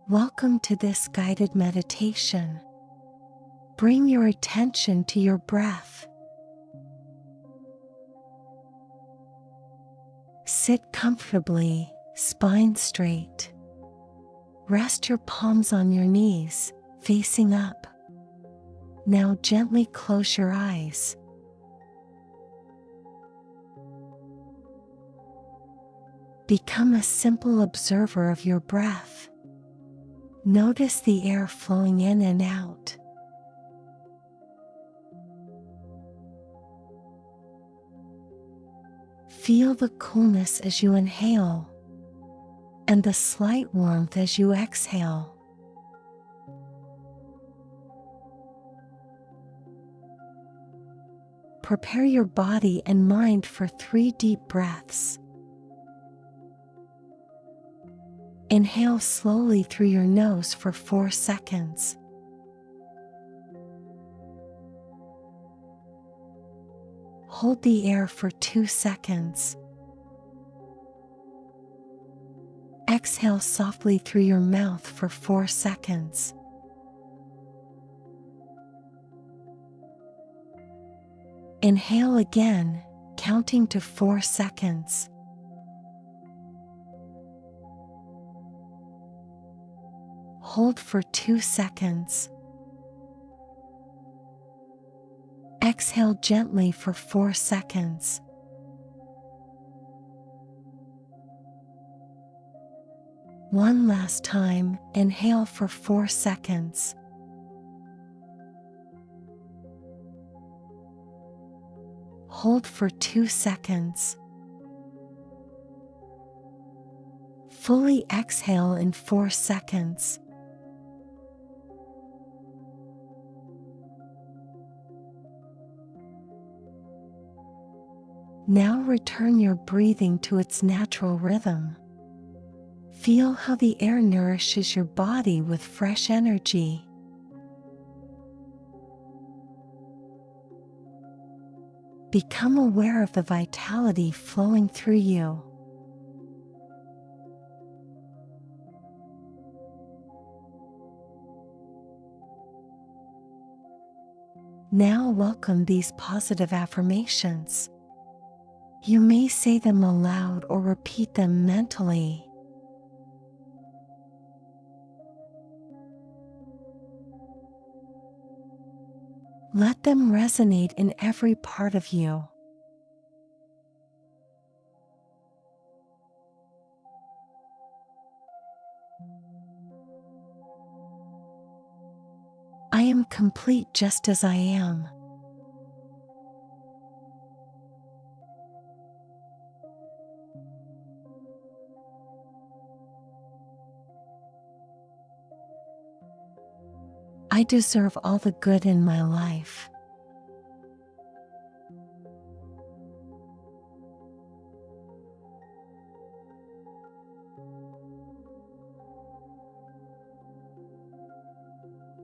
Welcome to this guided meditation. Bring your attention to your breath. Sit comfortably, spine straight. Rest your palms on your knees, facing up. Now gently close your eyes. Become a simple observer of your breath. Notice the air flowing in and out. Feel the coolness as you inhale, and the slight warmth as you exhale. Prepare your body and mind for 3 deep breaths. Inhale slowly through your nose for 4 seconds. Hold the air for 2 seconds. Exhale softly through your mouth for 4 seconds. Inhale again, counting to 4 seconds. Hold for 2 seconds. Exhale gently for 4 seconds. One last time, inhale for 4 seconds. Hold for 2 seconds. Fully exhale in 4 seconds. Now return your breathing to its natural rhythm. Feel how the air nourishes your body with fresh energy. Become aware of the vitality flowing through you. Now welcome these positive affirmations. You may say them aloud or repeat them mentally. Let them resonate in every part of you. I am complete just as I am. I deserve all the good in my life.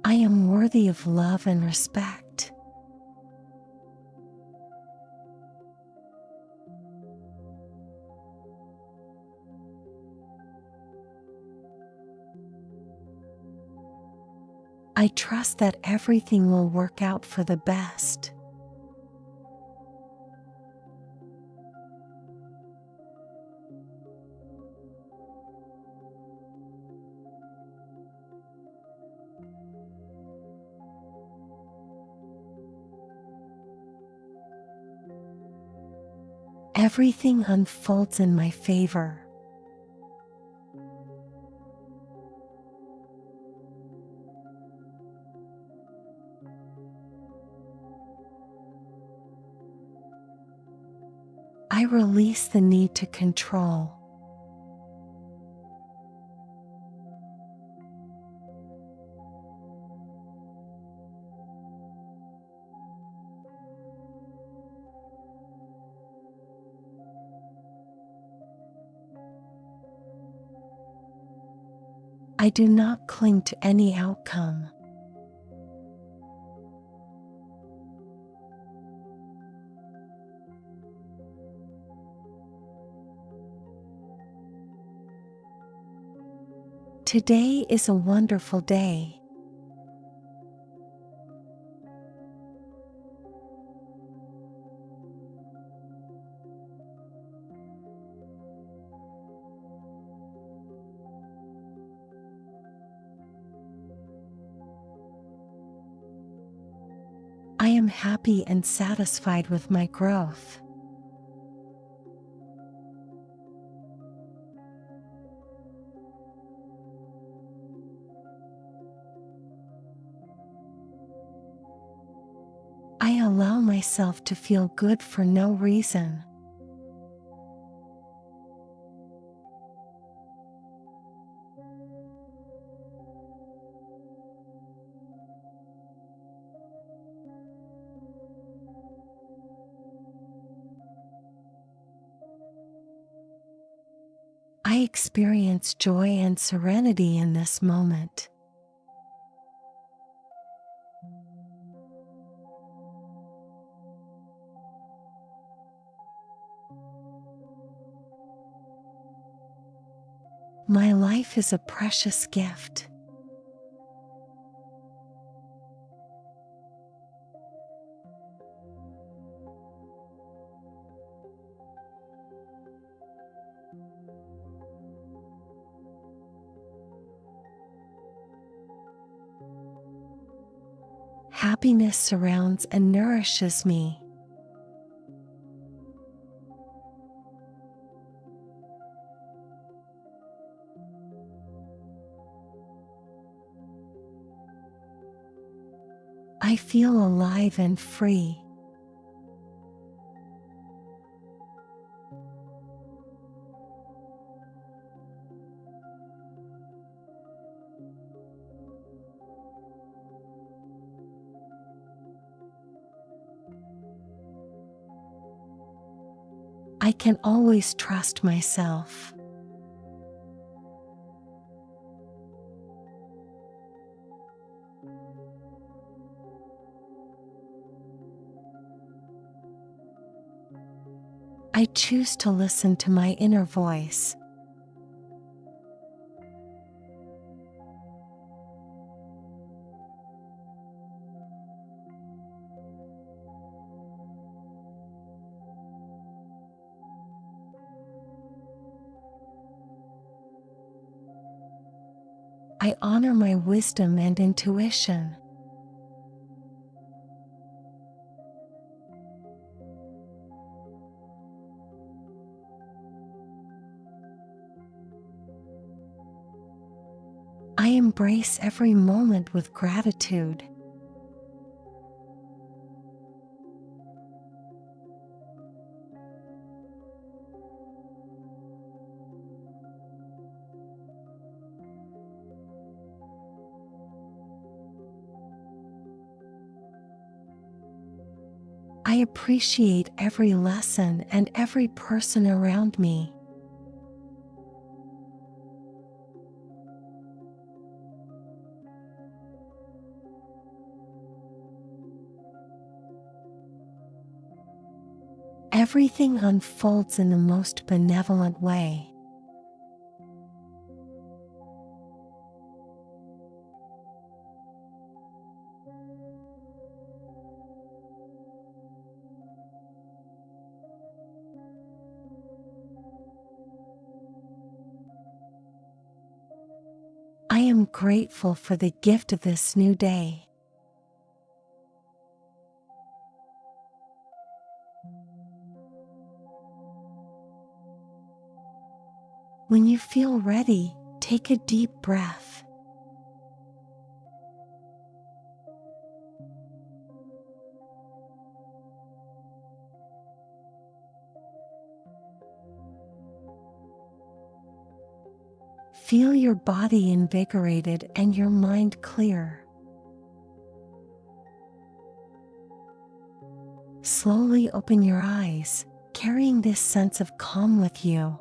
I am worthy of love and respect. I trust that everything will work out for the best. Everything unfolds in my favor. I release the need to control. I do not cling to any outcome. Today is a wonderful day. I am happy and satisfied with my growth. I allow myself to feel good for no reason. I experience joy and serenity in this moment. My life is a precious gift. Happiness surrounds and nourishes me. I feel alive and free. I can always trust myself. I choose to listen to my inner voice. I honor my wisdom and intuition. I embrace every moment with gratitude. I appreciate every lesson and every person around me. Everything unfolds in the most benevolent way. I am grateful for the gift of this new day. When you feel ready, take a deep breath. Feel your body invigorated and your mind clear. Slowly open your eyes, carrying this sense of calm with you.